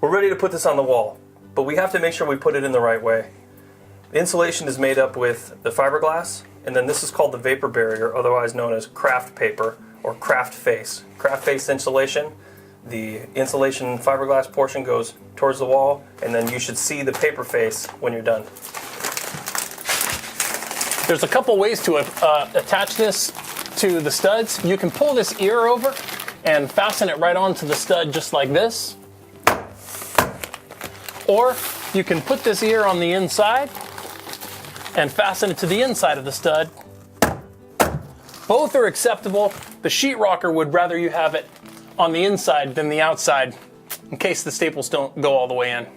We're ready to put this on the wall, but we have to make sure we put it in the right way. The insulation is made up with the fiberglass, and then this is called the vapor barrier, otherwise known as craft paper or craft face. Craft face insulation, the insulation fiberglass portion goes towards the wall, and then you should see the paper face when you're done. There's a couple ways to attach this to the studs. You can pull this ear over and fasten it right onto the stud just like this. Or you can put this ear on the inside and fasten it to the inside of the stud. Both are acceptable. The sheetrocker would rather you have it on the inside than the outside in case the staples don't go all the way in.